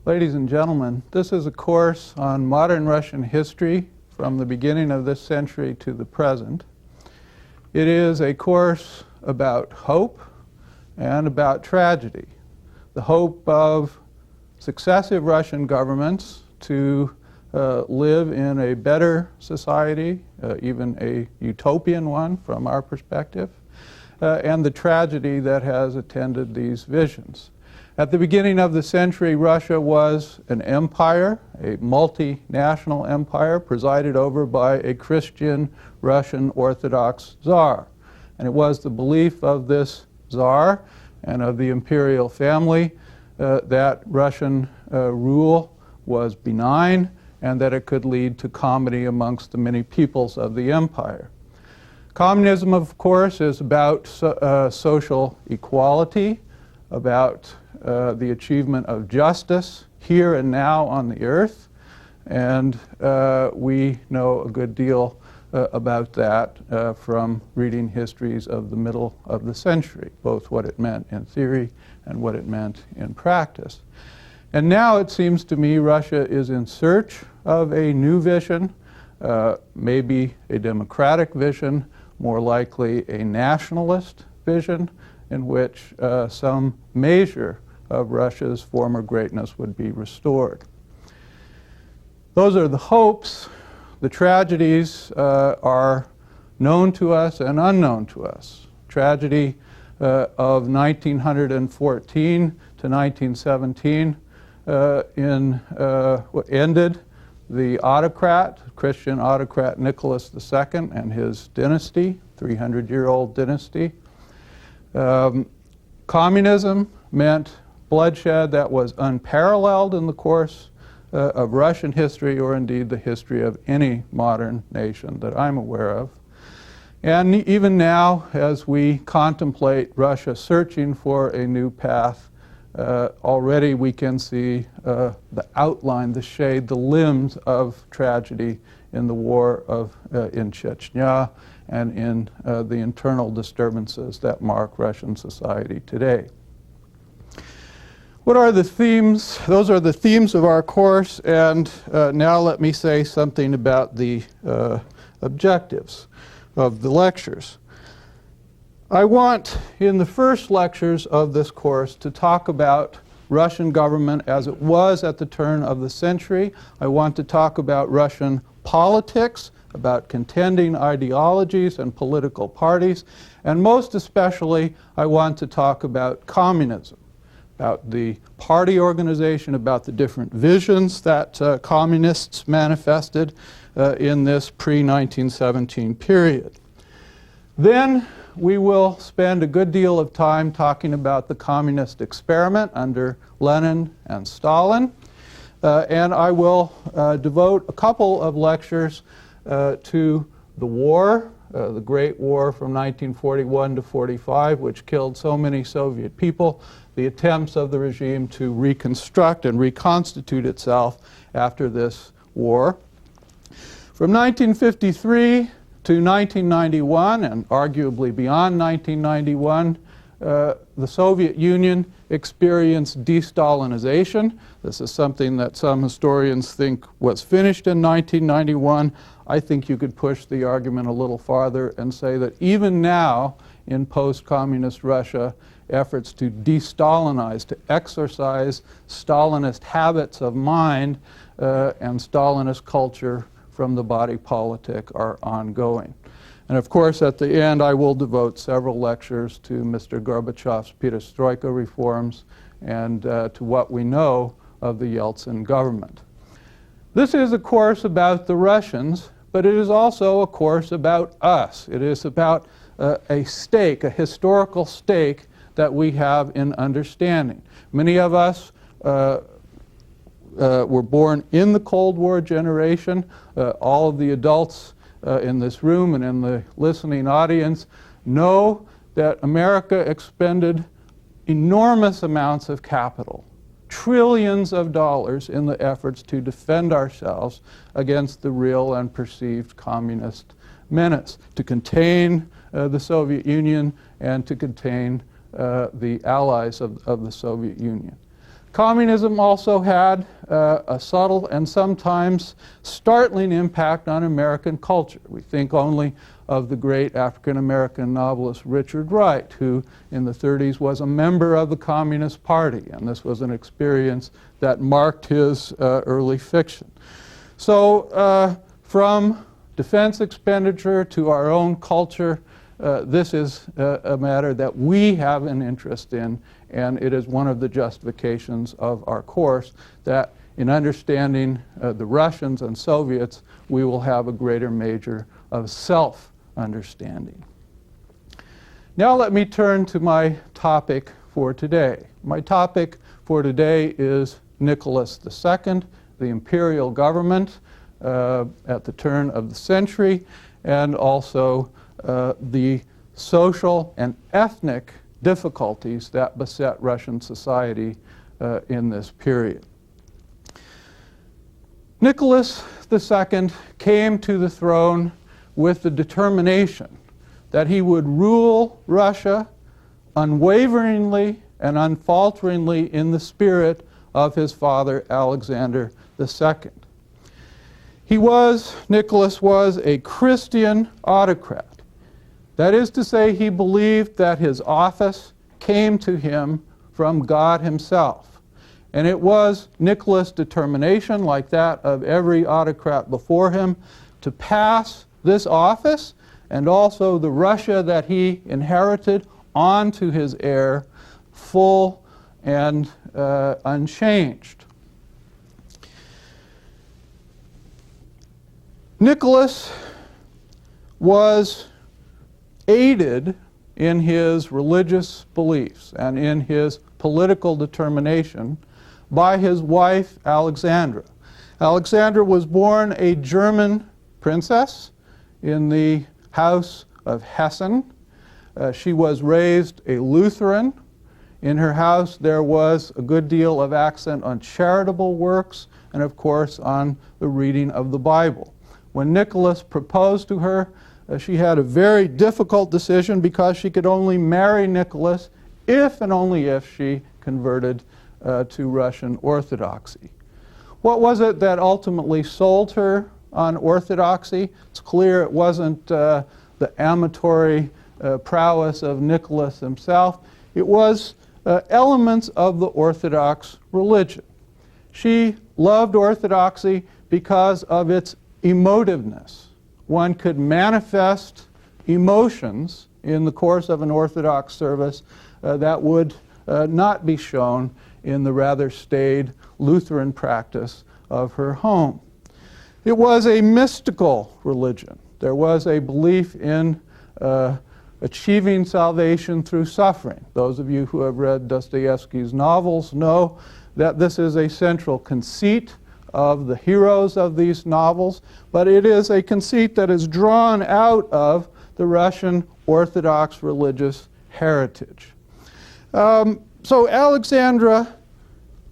Ladies and gentlemen, this is a course on modern Russian history from the beginning of this century to the present. It is a course about hope and about tragedy. The hope of successive Russian governments to live in a better society, even a utopian one from our perspective, and the tragedy that has attended these visions. At the beginning of the century, Russia was an empire, a multinational empire presided over by a Christian Russian Orthodox Tsar. And it was the belief of this Tsar and of the imperial family that Russian rule was benign and that it could lead to comity amongst the many peoples of the empire. Communism, of course, is about social equality, about the achievement of justice here and now on the earth, and we know a good deal about that from reading histories of the middle of the century, both what it meant in theory and what it meant in practice. And now it seems to me Russia is in search of a new vision, maybe a democratic vision, more likely a nationalist vision, in which some measure of Russia's former greatness would be restored. Those are the hopes. The tragedies are known to us and unknown to us. Tragedy of 1914 to 1917 ended the autocrat, Christian autocrat Nicholas II and his dynasty, 300-year-old dynasty. Communism meant bloodshed that was unparalleled in the course of Russian history, or indeed the history of any modern nation that I'm aware of. And even now, as we contemplate Russia searching for a new path, already we can see the outline, the shade, the limbs of tragedy in the war in Chechnya and in the internal disturbances that mark Russian society today. What are the themes? Those are the themes of our course, and now let me say something about the objectives of the lectures. I want, in the first lectures of this course, to talk about Russian government as it was at the turn of the century. I want to talk about Russian politics, about contending ideologies and political parties, and most especially, I want to talk about communism, about the party organization, about the different visions that communists manifested in this pre-1917 period. Then we will spend a good deal of time talking about the communist experiment under Lenin and Stalin, and I will devote a couple of lectures to the war, the Great War from 1941 to 45, which killed so many Soviet people, the attempts of the regime to reconstruct and reconstitute itself after this war. From 1953 to 1991, and arguably beyond 1991, the Soviet Union experienced de-Stalinization. This is something that some historians think was finished in 1991. I think you could push the argument a little farther and say that even now, in post-communist Russia, efforts to de-Stalinize, to exorcise Stalinist habits of mind and Stalinist culture from the body politic are ongoing. And of course, at the end, I will devote several lectures to Mr. Gorbachev's perestroika reforms and to what we know of the Yeltsin government. This is a course about the Russians, but it is also a course about us. It is about a stake, a historical stake that we have in understanding. Many of us were born in the Cold War generation. All of the adults in this room and in the listening audience know that America expended enormous amounts of capital, trillions of dollars, in the efforts to defend ourselves against the real and perceived communist menace, to contain the Soviet Union and to contain the allies of the Soviet Union. Communism also had a subtle and sometimes startling impact on American culture. We think only of the great African-American novelist Richard Wright, who in the 30s was a member of the Communist Party, and this was an experience that marked his early fiction. So from defense expenditure to our own culture, this is a matter that we have an interest in, and it is one of the justifications of our course that in understanding the Russians and Soviets, we will have a greater measure of self-understanding. Now let me turn to my topic for today. My topic for today is Nicholas II, the imperial government at the turn of the century, and also the social and ethnic difficulties that beset Russian society in this period. Nicholas II came to the throne with the determination that he would rule Russia unwaveringly and unfalteringly in the spirit of his father Alexander II. Nicholas was a Christian autocrat. That is to say, he believed that his office came to him from God himself. And it was Nicholas' determination, like that of every autocrat before him, to pass this office and also the Russia that he inherited on to his heir, full and unchanged. Nicholas was aided in his religious beliefs and in his political determination by his wife Alexandra. Alexandra was born a German princess in the House of Hessen. She was raised a Lutheran. In her house there was a good deal of accent on charitable works and of course on the reading of the Bible. When Nicholas proposed to her, she had a very difficult decision because she could only marry Nicholas if and only if she converted to Russian Orthodoxy. What was it that ultimately sold her on Orthodoxy? It's clear it wasn't the amatory prowess of Nicholas himself. It was elements of the Orthodox religion. She loved Orthodoxy because of its emotiveness. One could manifest emotions in the course of an Orthodox service that would not be shown in the rather staid Lutheran practice of her home. It was a mystical religion. There was a belief in achieving salvation through suffering. Those of you who have read Dostoevsky's novels know that this is a central conceit of the heroes of these novels, but it is a conceit that is drawn out of the Russian Orthodox religious heritage. So Alexandra,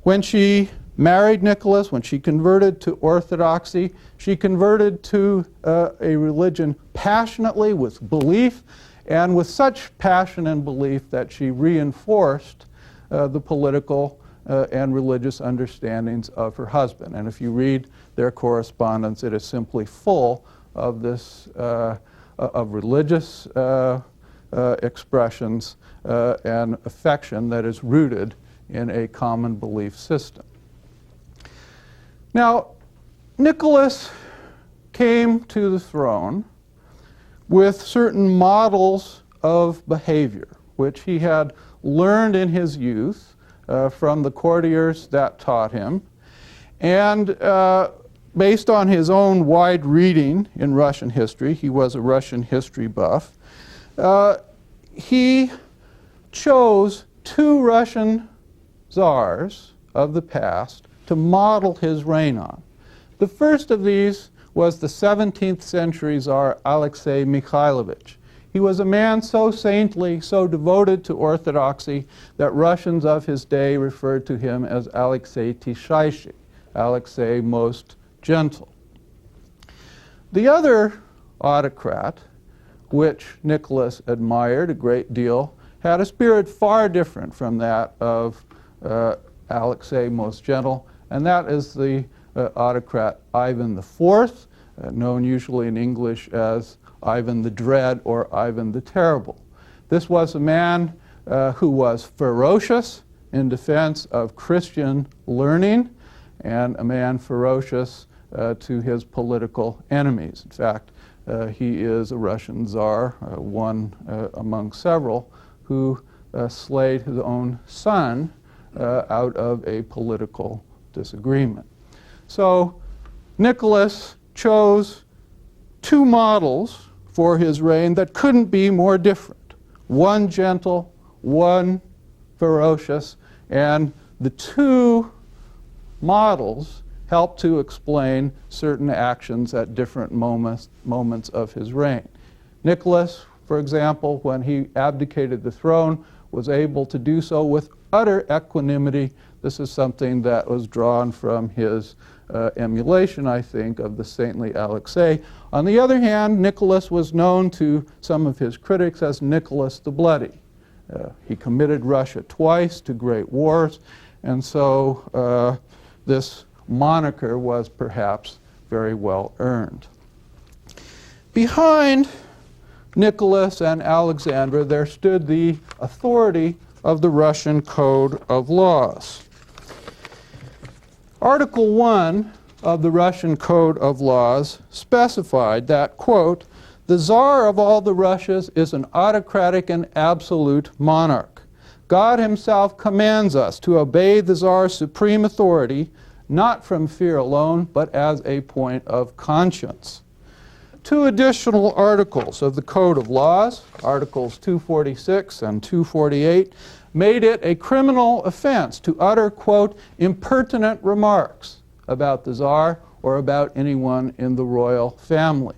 when she married Nicholas, when she converted to Orthodoxy, she converted to a religion passionately, with belief, and with such passion and belief that she reinforced the political and religious understandings of her husband. And if you read their correspondence, it is simply full of this, of religious expressions and affection that is rooted in a common belief system. Now, Nicholas came to the throne with certain models of behavior, which he had learned in his youth from the courtiers that taught him. And based on his own wide reading in Russian history, he was a Russian history buff, he chose two Russian czars of the past to model his reign on. The first of these was the 17th century Tsar Alexei Mikhailovich. He was a man so saintly, so devoted to orthodoxy, that Russians of his day referred to him as Alexei Tishaishi, Alexei most gentle. The other autocrat, which Nicholas admired a great deal, had a spirit far different from that of Alexei Most Gentle, and that is the autocrat Ivan IV, known usually in English as Ivan the Dread or Ivan the Terrible. This was a man who was ferocious in defense of Christian learning, and a man ferocious to his political enemies. In fact, he is a Russian Tsar, one among several, who slayed his own son out of a political disagreement. So Nicholas chose two models for his reign that couldn't be more different. One gentle, one ferocious, and the two models help to explain certain actions at different moments of his reign. Nicholas, for example, when he abdicated the throne, was able to do so with utter equanimity. This is something that was drawn from his emulation, I think, of the saintly Alexei. On the other hand, Nicholas was known to some of his critics as Nicholas the Bloody. He committed Russia twice to great wars, and so this moniker was perhaps very well earned. Behind Nicholas and Alexander, there stood the authority of the Russian Code of Laws. Article 1 of the Russian Code of Laws specified that, quote, "The Tsar of all the Russias is an autocratic and absolute monarch. God himself commands us to obey the Tsar's supreme authority, not from fear alone, but as a point of conscience." Two additional articles of the Code of Laws, Articles 246 and 248, made it a criminal offense to utter, quote, "impertinent remarks" about the Tsar or about anyone in the royal family.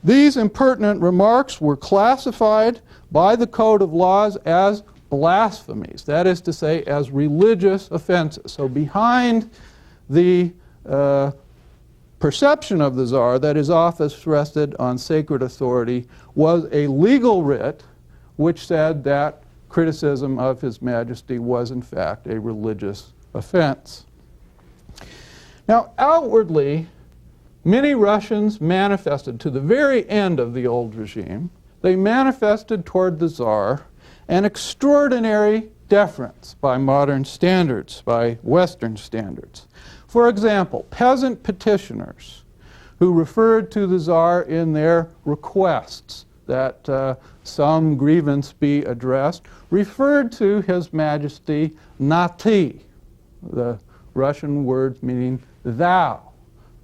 These impertinent remarks were classified by the Code of Laws as blasphemies, that is to say, as religious offenses. So behind the perception of the Tsar that his office rested on sacred authority was a legal writ which said that criticism of His Majesty was in fact a religious offense. Now, outwardly, many Russians manifested to the very end of the old regime, they manifested toward the Tsar an extraordinary deference by modern standards, by Western standards. For example, peasant petitioners who referred to the Tsar in their requests that some grievance be addressed referred to His Majesty Nati, the Russian word meaning thou.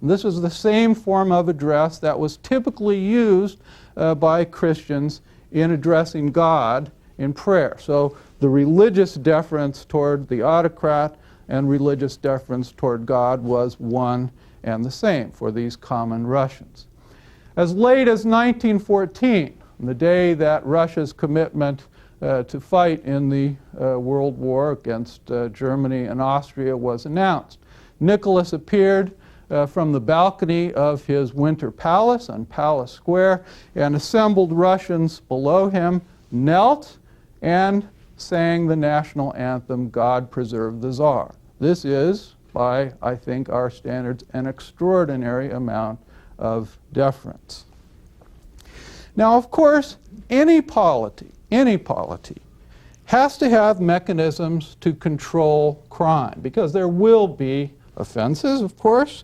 This was the same form of address that was typically used by Christians in addressing God in prayer. So the religious deference toward the autocrat and religious deference toward God was one and the same for these common Russians. As late as 1914, the day that Russia's commitment to fight in the World War against Germany and Austria was announced, Nicholas appeared from the balcony of his winter palace on Palace Square, and assembled Russians below him knelt and sang the national anthem, "God Preserve the Tsar." This is, by, I think, our standards, an extraordinary amount of deference. Now, of course, any polity has to have mechanisms to control crime, because there will be offenses, of course,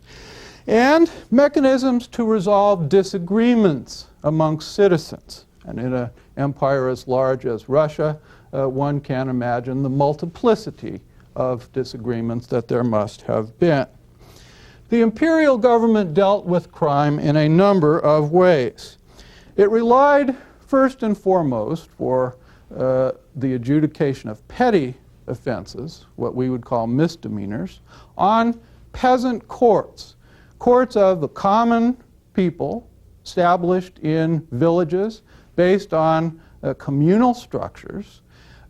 and mechanisms to resolve disagreements amongst citizens. And in an empire as large as Russia, one can imagine the multiplicity of disagreements that there must have been. The imperial government dealt with crime in a number of ways. It relied first and foremost for the adjudication of petty offenses, what we would call misdemeanors, on peasant courts, courts of the common people established in villages based on communal structures.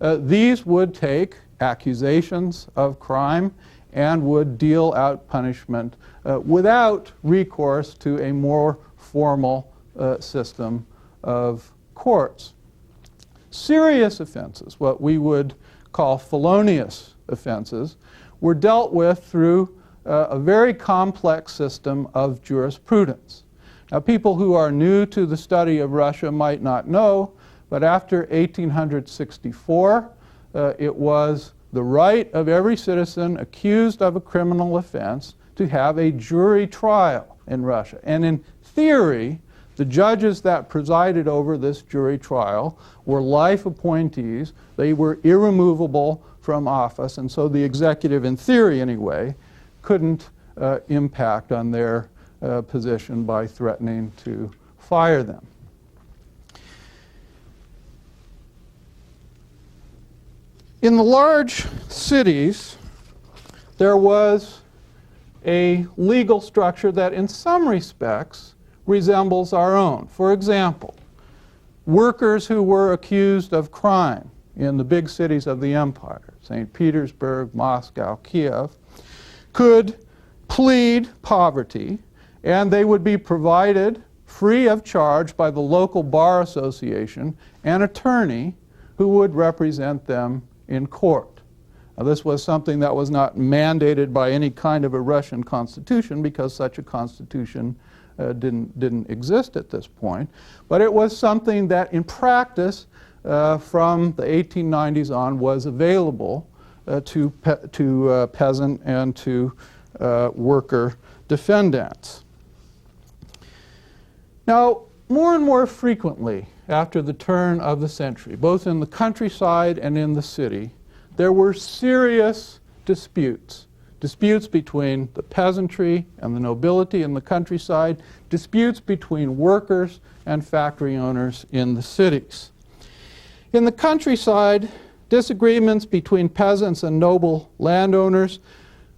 These would take accusations of crime and would deal out punishment without recourse to a more formal system of courts. Serious offenses, what we would call felonious offenses, were dealt with through a very complex system of jurisprudence. Now, people who are new to the study of Russia might not know, but after 1864, it was the right of every citizen accused of a criminal offense to have a jury trial in Russia. And in theory, the judges that presided over this jury trial were life appointees. They were irremovable from office, and so the executive, in theory anyway, couldn't impact on their position by threatening to fire them. In the large cities, there was a legal structure that in some respects resembles our own. For example, workers who were accused of crime in the big cities of the empire, St. Petersburg, Moscow, Kiev, could plead poverty, and they would be provided free of charge by the local bar association an attorney who would represent them in court. Now, this was something that was not mandated by any kind of a Russian constitution, because such a constitution didn't exist at this point. But it was something that in practice from the 1890s on was available to peasant and to worker defendants. Now, more and more frequently after the turn of the century, both in the countryside and in the city, there were serious disputes between the peasantry and the nobility in the countryside, disputes between workers and factory owners in the cities. In the countryside, disagreements between peasants and noble landowners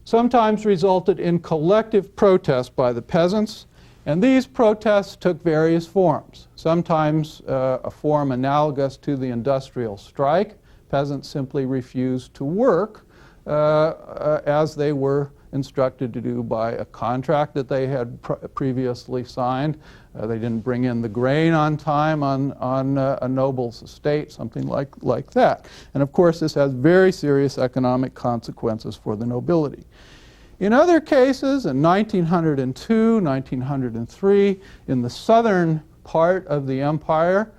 sometimes resulted in collective protests by the peasants, and these protests took various forms. Sometimes a form analogous to the industrial strike. Peasants simply refused to work as they were instructed to do by a contract that they had previously signed. They didn't bring in the grain on time on a noble's estate, something like that. And of course, this has very serious economic consequences for the nobility. In other cases, in 1902, 1903, in the southern part of the empire,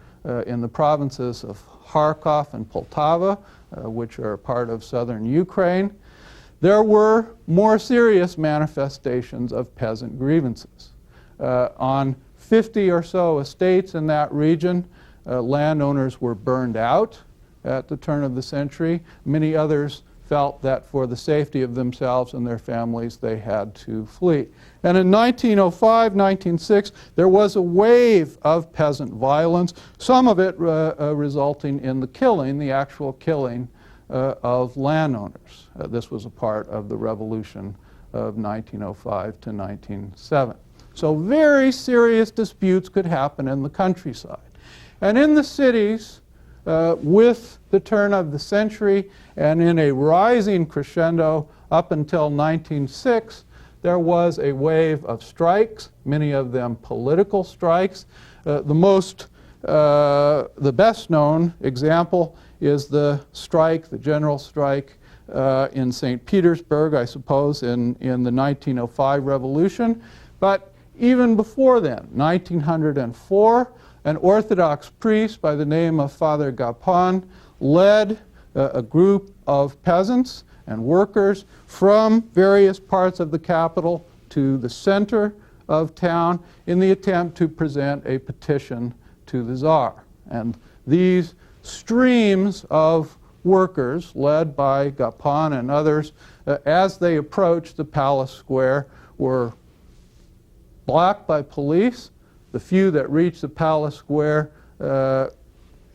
in the provinces of Kharkov and Poltava, which are part of southern Ukraine, there were more serious manifestations of peasant grievances. On 50 or so estates in that region, landowners were burned out at the turn of the century. Many others felt that for the safety of themselves and their families, they had to flee. And in 1905, 1906, there was a wave of peasant violence, some of it resulting in the actual killing of landowners. This was a part of the revolution of 1905 to 1907. So very serious disputes could happen in the countryside. And in the cities, with the turn of the century and in a rising crescendo up until 1906, there was a wave of strikes, many of them political strikes. The best known example is the strike, the general strike in St. Petersburg, I suppose, in the 1905 revolution. But even before then, 1904, an Orthodox priest by the name of Father Gapon led a group of peasants and workers from various parts of the capital to the center of town in the attempt to present a petition to the Tsar. And these streams of workers, led by Gapon and others, as they approached the palace square, were blocked by police. The few that reached the palace square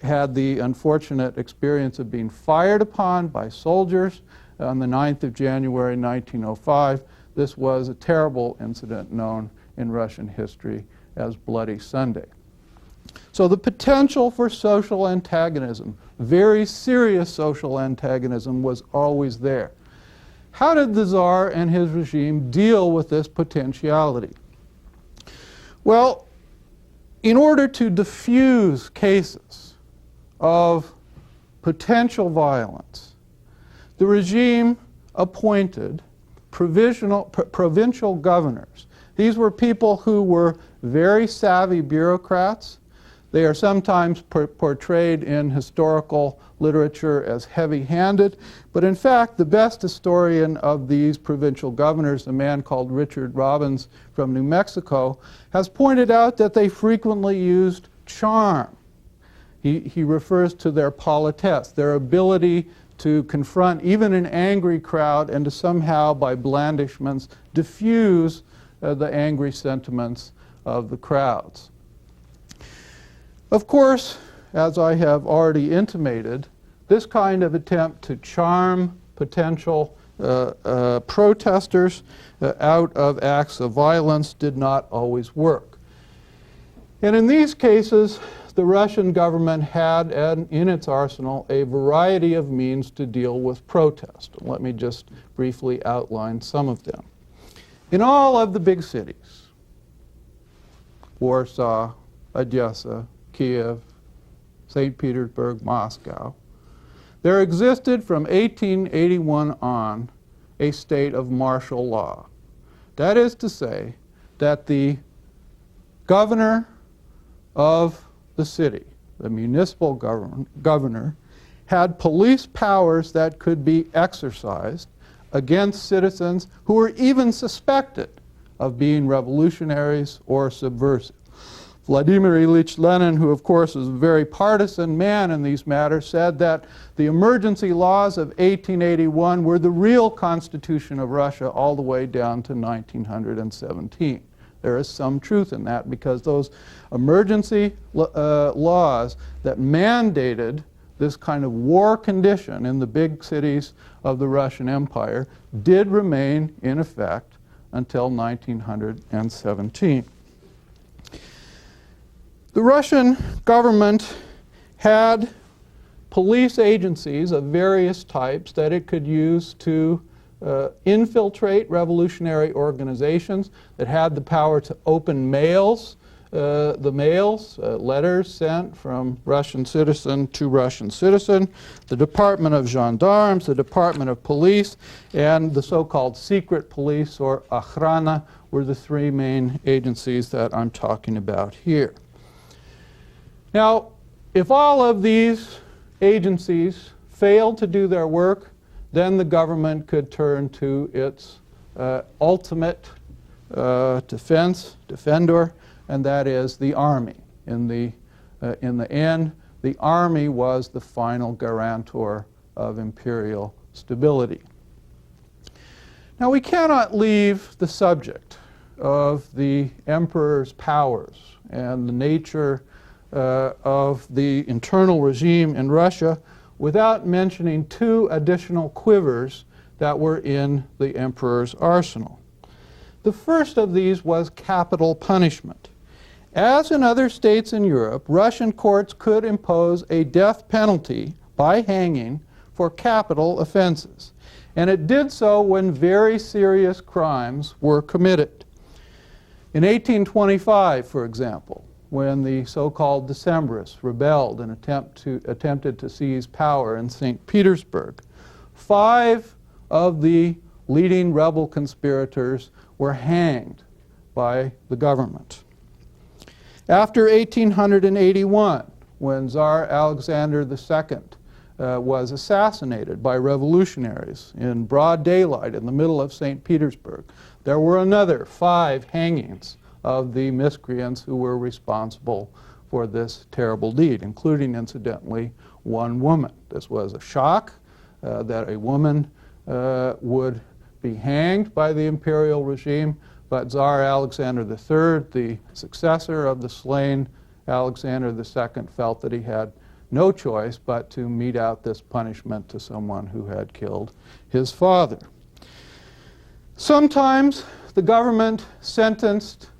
had the unfortunate experience of being fired upon by soldiers on the 9th of January 1905. This was a terrible incident known in Russian history as Bloody Sunday. So the potential for social antagonism, very serious social antagonism, was always there. How did the Tsar and his regime deal with this potentiality? Well, in order to diffuse cases of potential violence, the regime appointed provincial governors. These were people who were very savvy bureaucrats. They are sometimes portrayed in historical literature as heavy-handed, but in fact, the best historian of these provincial governors, a man called Richard Robbins from New Mexico, has pointed out that they frequently used charm. He refers to their politesse, their ability to confront even an angry crowd and to somehow, by blandishments, diffuse the angry sentiments of the crowds. Of course, as I have already intimated, this kind of attempt to charm potential protesters out of acts of violence did not always work. And in these cases, the Russian government had in its arsenal a variety of means to deal with protest. Let me just briefly outline some of them. In all of the big cities, Warsaw, Odessa, Kiev, St. Petersburg, Moscow, there existed from 1881 on a state of martial law. That is to say that the governor of the city, the municipal governor, had police powers that could be exercised against citizens who were even suspected of being revolutionaries or subversive. Vladimir Ilyich Lenin, who of course was a very partisan man in these matters, said that the emergency laws of 1881 were the real constitution of Russia all the way down to 1917. There is some truth in that, because those emergency laws that mandated this kind of war condition in the big cities of the Russian Empire did remain in effect until 1917. The Russian government had police agencies of various types that it could use to infiltrate revolutionary organizations, that had the power to open mails, letters sent from Russian citizen to Russian citizen, the Department of Gendarmes, the Department of Police, and the so-called secret police, or Akhrana, were the three main agencies that I'm talking about here. Now, if all of these agencies failed to do their work, then the government could turn to its ultimate defender, and that is the army. In the end, the army was the final guarantor of imperial stability. Now, we cannot leave the subject of the emperor's powers and the nature of the internal regime in Russia without mentioning two additional quivers that were in the emperor's arsenal. The first of these was capital punishment. As in other states in Europe, Russian courts could impose a death penalty by hanging for capital offenses, and it did so when very serious crimes were committed. In 1825, for example, when the so-called Decembrists rebelled and attempted to seize power in St. Petersburg, 5 of the leading rebel conspirators were hanged by the government. After 1881, when Tsar Alexander II was assassinated by revolutionaries in broad daylight in the middle of St. Petersburg, there were another 5 hangings of the miscreants who were responsible for this terrible deed, including, incidentally, one woman. This was a shock that a woman would be hanged by the imperial regime, but Tsar Alexander III, the successor of the slain Alexander II, felt that he had no choice but to mete out this punishment to someone who had killed his father. Sometimes the government sentenced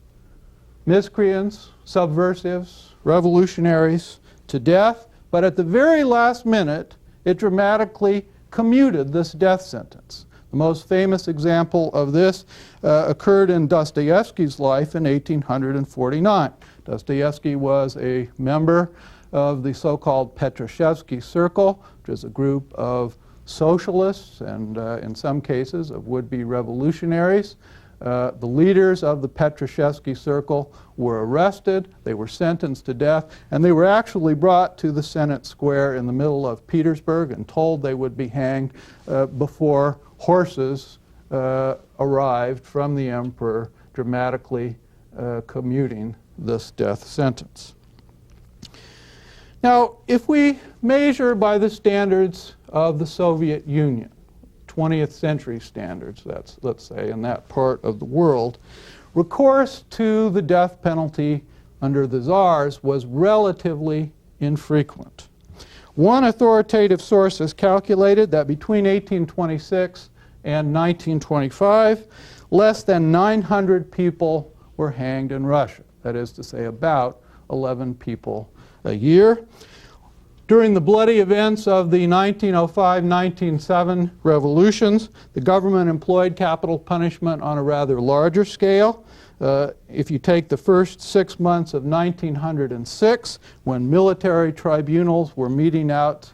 miscreants, subversives, revolutionaries to death, but at the very last minute, it dramatically commuted this death sentence. The most famous example of this occurred in Dostoevsky's life in 1849. Dostoevsky was a member of the so-called Petrashevsky Circle, which is a group of socialists and in some cases of would-be revolutionaries. The leaders of the Petrashevsky Circle were arrested, they were sentenced to death, and they were actually brought to the Senate Square in the middle of Petersburg and told they would be hanged before horses arrived from the emperor, dramatically commuting this death sentence. Now, if we measure by the standards of the Soviet Union, 20th century standards, that's, let's say, in that part of the world, recourse to the death penalty under the czars was relatively infrequent. One authoritative source has calculated that between 1826 and 1925, less than 900 people were hanged in Russia. That is to say, about 11 people a year. During the bloody events of the 1905-1907 revolutions, the government employed capital punishment on a rather larger scale. If you take the first 6 months of 1906, when military tribunals were meting out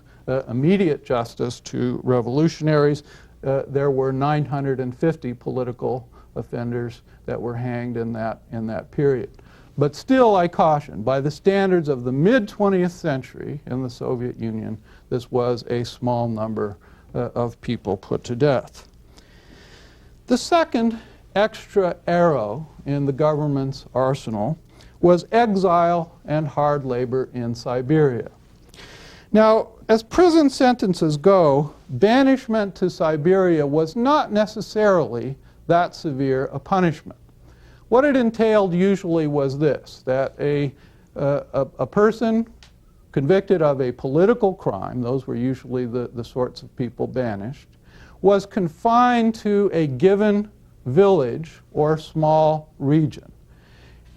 immediate justice to revolutionaries, there were 950 political offenders that were hanged in that period. But still, I caution, by the standards of the mid-20th century in the Soviet Union, this was a small number of people put to death. The second extra arrow in the government's arsenal was exile and hard labor in Siberia. Now, as prison sentences go, banishment to Siberia was not necessarily that severe a punishment. What it entailed usually was this, that a person convicted of a political crime, those were usually the sorts of people banished, was confined to a given village or small region.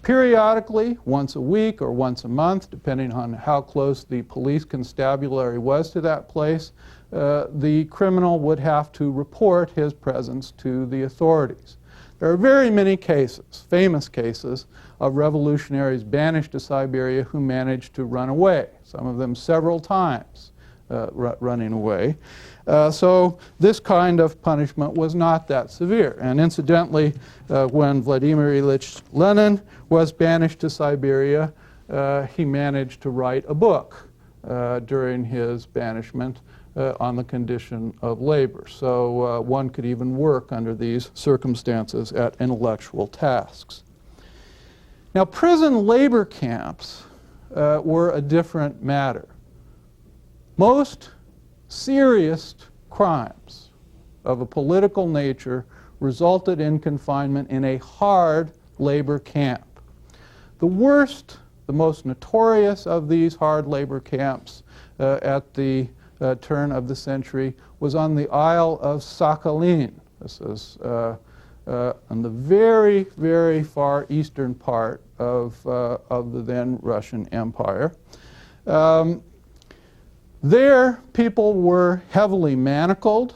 Periodically, once a week or once a month, depending on how close the police constabulary was to that place, the criminal would have to report his presence to the authorities. There are very many cases, famous cases, of revolutionaries banished to Siberia who managed to run away, some of them several times running away. So this kind of punishment was not that severe. And incidentally, when Vladimir Ilyich Lenin was banished to Siberia, he managed to write a book during his banishment on the condition of labor. So one could even work under these circumstances at intellectual tasks. Now, prison labor camps were a different matter. Most serious crimes of a political nature resulted in confinement in a hard labor camp. The worst, the most notorious of these hard labor camps at the turn of the century was on the Isle of Sakhalin. This is on the very, very far eastern part of the then Russian Empire. There, people were heavily manacled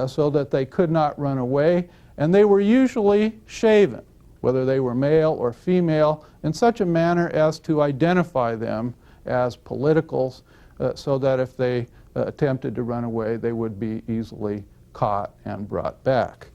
so that they could not run away, and they were usually shaven, whether they were male or female, in such a manner as to identify them as politicals, so that if they attempted to run away, they would be easily caught and brought back.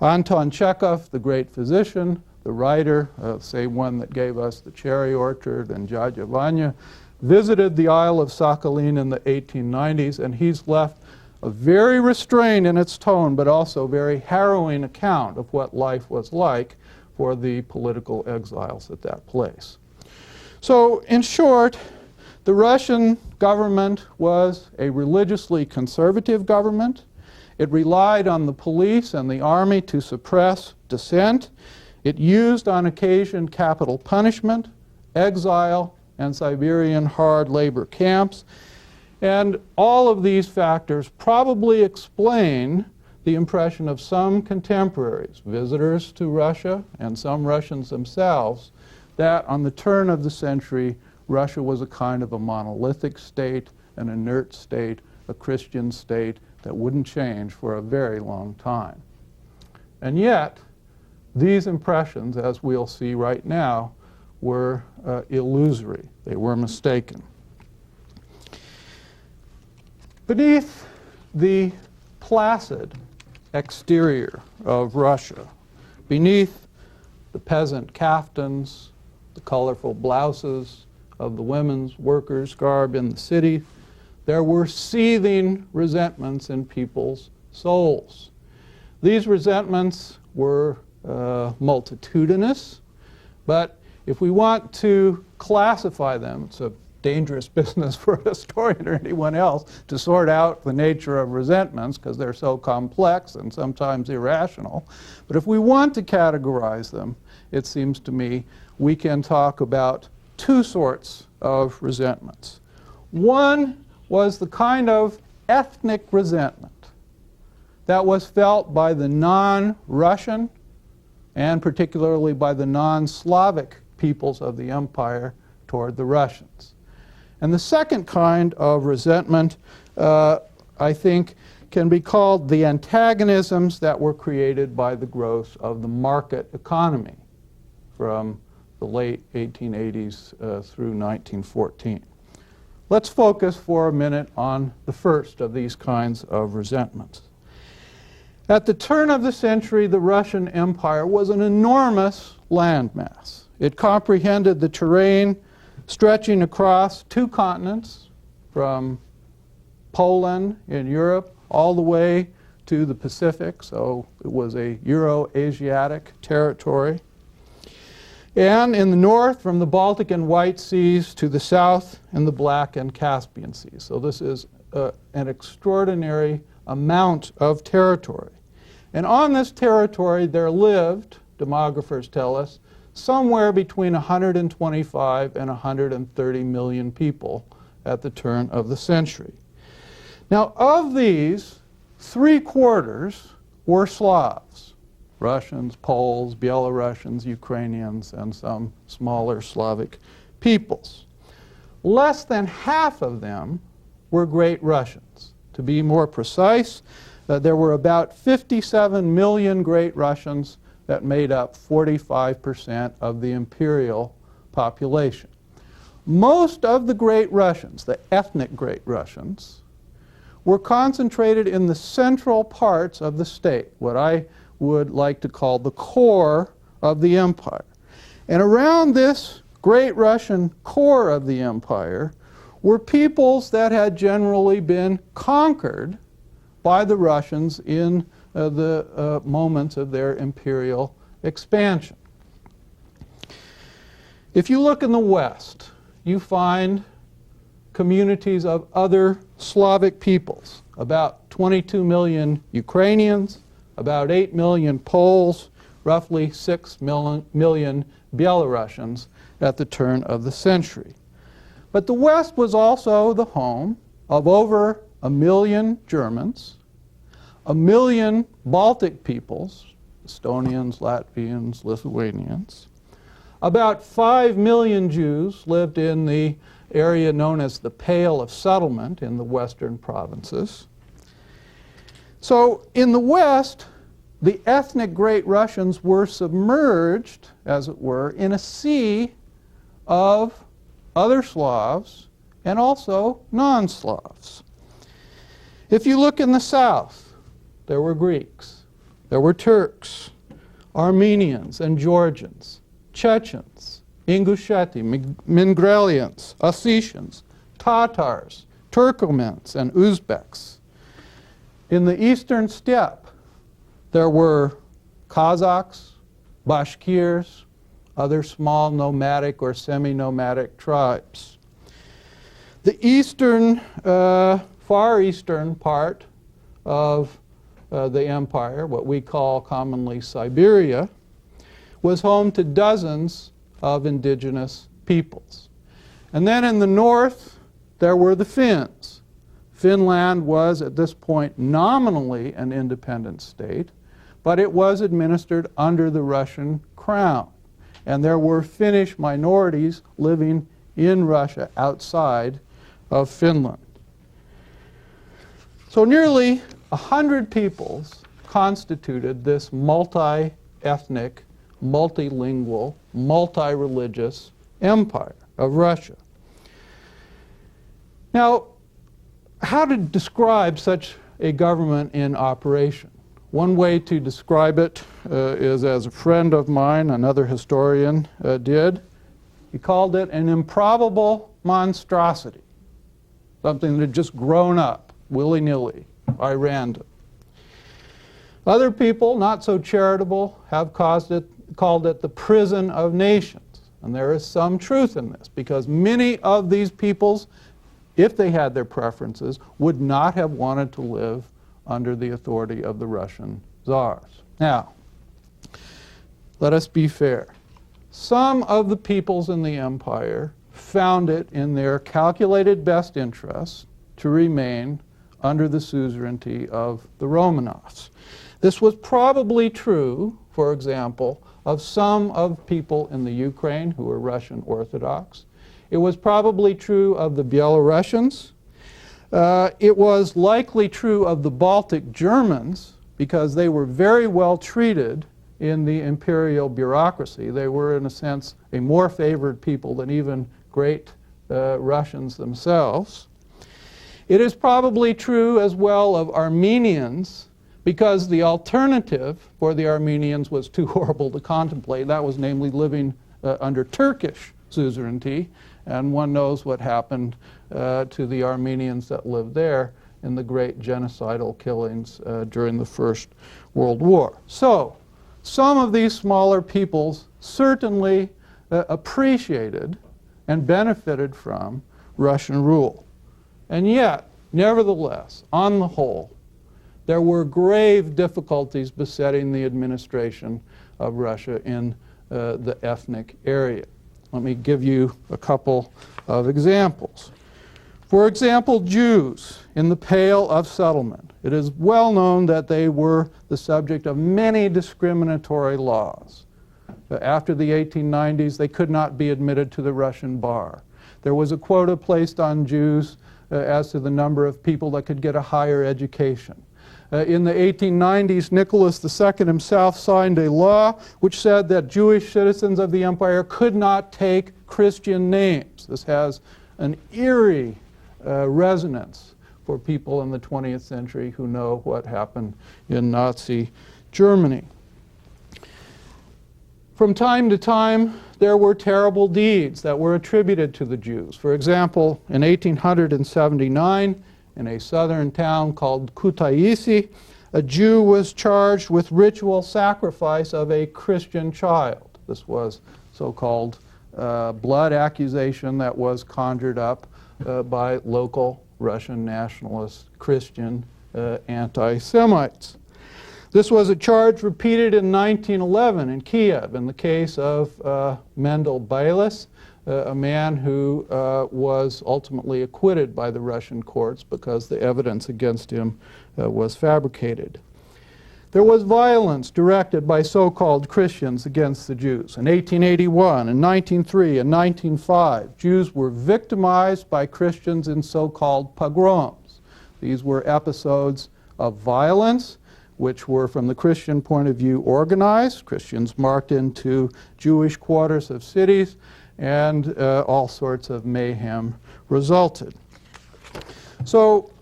Anton Chekhov, the great physician, the writer, same one that gave us The Cherry Orchard and Dядя Vanya, visited the Isle of Sakhalin in the 1890s, and he's left a very restrained in its tone, but also very harrowing account of what life was like for the political exiles at that place. So, in short, the Russian government was a religiously conservative government. It relied on the police and the army to suppress dissent. It used on occasion capital punishment, exile, and Siberian hard labor camps. And all of these factors probably explain the impression of some contemporaries, visitors to Russia, and some Russians themselves, that on the turn of the century, Russia was a kind of a monolithic state, an inert state, a Christian state that wouldn't change for a very long time. And yet, these impressions, as we'll see right now, were illusory. They were mistaken. Beneath the placid exterior of Russia. Beneath the peasant kaftans, the colorful blouses of the women's workers' garb in the city, there were seething resentments in people's souls. These resentments were multitudinous, but if we want to classify them, it's a dangerous business for a historian or anyone else to sort out the nature of resentments because they're so complex and sometimes irrational. But if we want to categorize them, it seems to me we can talk about two sorts of resentments. One was the kind of ethnic resentment that was felt by the non-Russian and particularly by the non-Slavic peoples of the empire toward the Russians. And the second kind of resentment, I think, can be called the antagonisms that were created by the growth of the market economy from the late 1880s through 1914. Let's focus for a minute on the first of these kinds of resentments. At the turn of the century, the Russian Empire was an enormous landmass. It comprehended the terrain stretching across two continents, from Poland in Europe all the way to the Pacific, so it was a Euro-Asiatic territory. And in the north, from the Baltic and White Seas to the south in the Black and Caspian Seas. So this is an extraordinary amount of territory. And on this territory there lived, demographers tell us, somewhere between 125 and 130 million people at the turn of the century. Now, of these, 3/4 were Slavs: Russians, Poles, Belarusians, Ukrainians, and some smaller Slavic peoples. Less than half of them were Great Russians. To be more precise, there were about 57 million Great Russians that made up 45% of the imperial population. Most of the Great Russians, the ethnic Great Russians, were concentrated in the central parts of the state, what I would like to call the core of the empire. And around this Great Russian core of the empire were peoples that had generally been conquered by the Russians in the moments of their imperial expansion. If you look in the West, you find communities of other Slavic peoples, about 22 million Ukrainians, about 8 million Poles, roughly 6 million Belarusians at the turn of the century. But the West was also the home of over 1 million Germans, 1 million Baltic peoples, Estonians, Latvians, Lithuanians. About 5 million Jews lived in the area known as the Pale of Settlement in the western provinces. So in the West, the ethnic Great Russians were submerged, as it were, in a sea of other Slavs and also non-Slavs. If you look in the south, there were Greeks, there were Turks, Armenians and Georgians, Chechens, Ingusheti, Mingrelians, Ossetians, Tatars, Turkomans, and Uzbeks. In the eastern steppe, there were Kazakhs, Bashkirs, other small nomadic or semi-nomadic tribes. The eastern, far eastern part of the empire, what we call commonly Siberia, was home to dozens of indigenous peoples. And then in the north, there were the Finns. Finland was at this point nominally an independent state, but it was administered under the Russian crown. And there were Finnish minorities living in Russia outside of Finland. So nearly 100 peoples constituted this multi-ethnic, multilingual, multi-religious empire of Russia. Now, how to describe such a government in operation. One way to describe it is as a friend of mine, another historian, did. He called it an improbable monstrosity, something that had just grown up willy-nilly by random. Other people, not so charitable, have called it the prison of nations. And there is some truth in this, because many of these peoples, if they had their preferences, would not have wanted to live under the authority of the Russian czars. Now, let us be fair. Some of the peoples in the empire found it in their calculated best interest to remain under the suzerainty of the Romanovs. This was probably true, for example, of some of people in the Ukraine who were Russian Orthodox. It was probably true of the Belarusians. It was likely true of the Baltic Germans, because they were very well treated in the imperial bureaucracy. They were, in a sense, a more favored people than even great Russians themselves. It is probably true as well of Armenians, because the alternative for the Armenians was too horrible to contemplate. That was namely living under Turkish suzerainty, and one knows what happened to the Armenians that lived there in the great genocidal killings during the First World War. So, some of these smaller peoples certainly appreciated and benefited from Russian rule. And yet, nevertheless, on the whole, there were grave difficulties besetting the administration of Russia in the ethnic area. Let me give you a couple of examples. For example, Jews in the Pale of Settlement. It is well known that they were the subject of many discriminatory laws. After the 1890s, they could not be admitted to the Russian bar. There was a quota placed on Jews as to the number of people that could get a higher education. In the 1890s, Nicholas II himself signed a law which said that Jewish citizens of the empire could not take Christian names. This has an eerie resonance for people in the 20th century who know what happened in Nazi Germany. From time to time, there were terrible deeds that were attributed to the Jews. For example, in 1879, in a southern town called Kutaisi, a Jew was charged with ritual sacrifice of a Christian child. This was so-called blood accusation that was conjured up by local Russian nationalist Christian anti-Semites. This was a charge repeated in 1911 in Kiev in the case of Mendel Bailis, a man who was ultimately acquitted by the Russian courts because the evidence against him was fabricated. There was violence directed by so-called Christians against the Jews. In 1881, in 1903, and 1905, Jews were victimized by Christians in so-called pogroms. These were episodes of violence which were, from the Christian point of view, organized. Christians marched into Jewish quarters of cities, and all sorts of mayhem resulted. So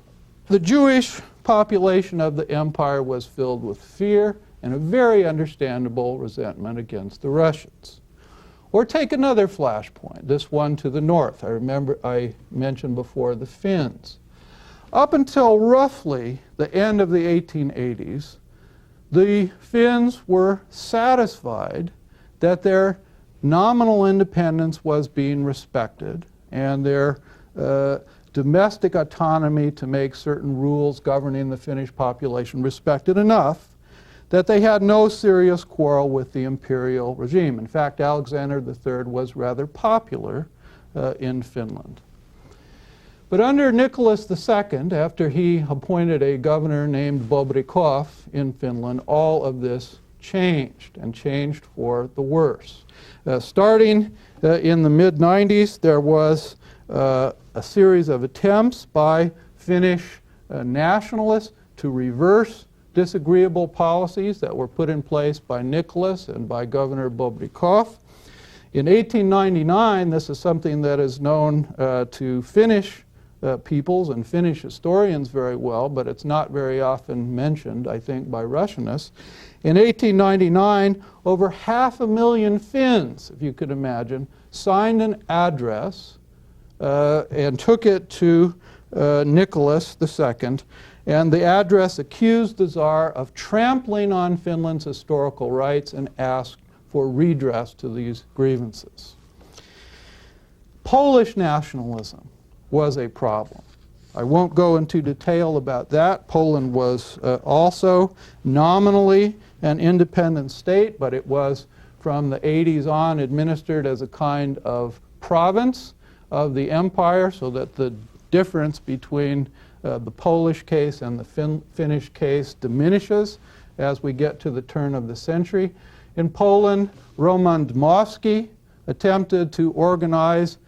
the Jewish population of the empire was filled with fear and a very understandable resentment against the Russians. Or take another flashpoint, this one to the north. I remember I mentioned before the Finns. Up until roughly the end of the 1880s, the Finns were satisfied that their nominal independence was being respected, and their domestic autonomy to make certain rules governing the Finnish population respected enough that they had no serious quarrel with the imperial regime. In fact, Alexander III was rather popular in Finland. But under Nicholas II, after he appointed a governor named Bobrikov in Finland, all of this changed, and changed for the worse. Starting in the mid-90s, there was a series of attempts by Finnish nationalists to reverse disagreeable policies that were put in place by Nicholas and by Governor Bobrikov. In 1899, this is something that is known to Finnish peoples and Finnish historians very well, but it's not very often mentioned, I think, by Russianists. In 1899, over 500,000 Finns, if you could imagine, signed an address and took it to Nicholas II, and the address accused the Tsar of trampling on Finland's historical rights and asked for redress to these grievances. Polish nationalism was a problem. I won't go into detail about that. Poland was also nominally an independent state, but it was from the 80s on administered as a kind of province of the empire, so that the difference between the Polish case and the Finnish case diminishes as we get to the turn of the century. In Poland, Roman Dmowski attempted to organize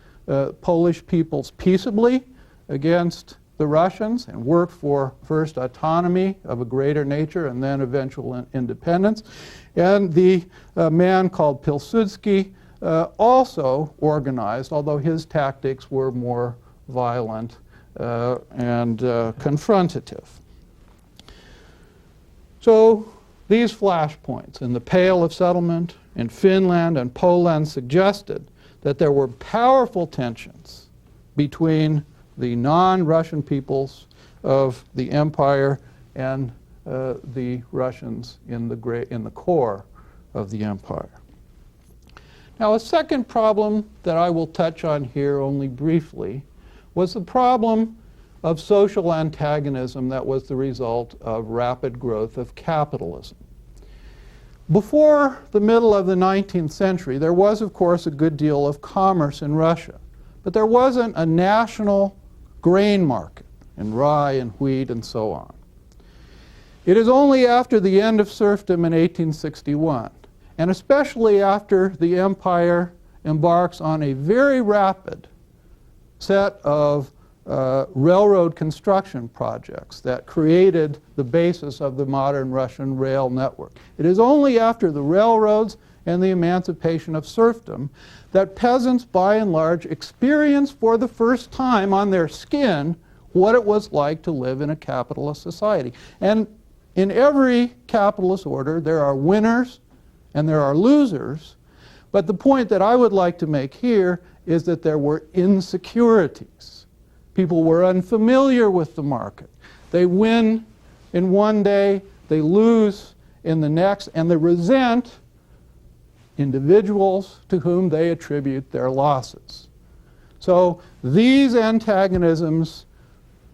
Polish peoples peaceably against the Russians and worked for first autonomy of a greater nature and then eventual independence. And the man called Pilsudski also organized, although his tactics were more violent and confrontative. So these flashpoints in the Pale of Settlement in Finland and Poland suggested that there were powerful tensions between the non-Russian peoples of the empire and the Russians in the core of the empire. Now, a second problem that I will touch on here only briefly was the problem of social antagonism that was the result of rapid growth of capitalism. Before the middle of the 19th century, there was, of course, a good deal of commerce in Russia, but there wasn't a national grain market in rye and wheat and so on. It is only after the end of serfdom in 1861, and especially after the empire embarks on a very rapid set of railroad construction projects that created the basis of the modern Russian rail network. It is only after the railroads and the emancipation of serfdom that peasants, by and large, experienced for the first time on their skin what it was like to live in a capitalist society. And in every capitalist order, there are winners and there are losers. But the point that I would like to make here is that there were insecurities. People were unfamiliar with the market. They win in one day, they lose in the next, and they resent individuals to whom they attribute their losses. So these antagonisms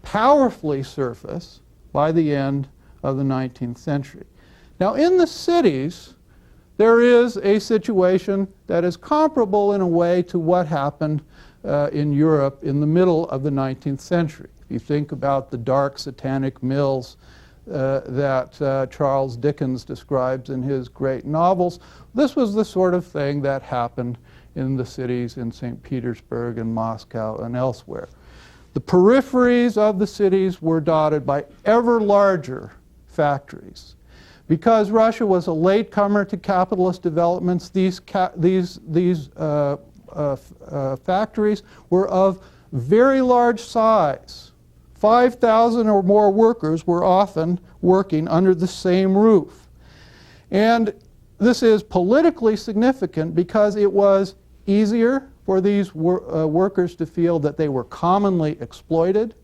powerfully surface by the end of the 19th century. Now, in the cities, there is a situation that is comparable in a way to what happened in Europe in the middle of the 19th century. If you think about the dark satanic mills that Charles Dickens describes in his great novels, this was the sort of thing that happened in the cities in St. Petersburg and Moscow and elsewhere. The peripheries of the cities were dotted by ever larger factories. Because Russia was a latecomer to capitalist developments, these factories were of very large size. 5,000 or more workers were often working under the same roof. And this is politically significant because it was easier for these workers to feel that they were commonly exploited,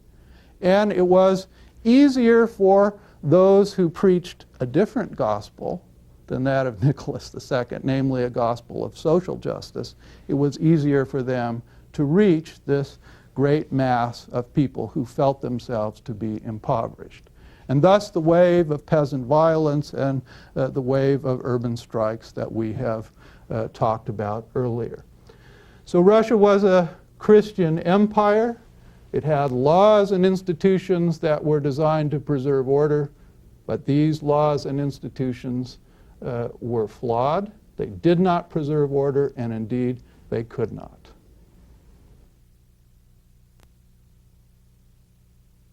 and it was easier for those who preached a different gospel than that of Nicholas II, namely a gospel of social justice. It was easier for them to reach this great mass of people who felt themselves to be impoverished. And thus the wave of peasant violence and the wave of urban strikes that we have talked about earlier. So Russia was a Christian empire. It had laws and institutions that were designed to preserve order, but these laws and institutions were flawed. They did not preserve order, and indeed they could not.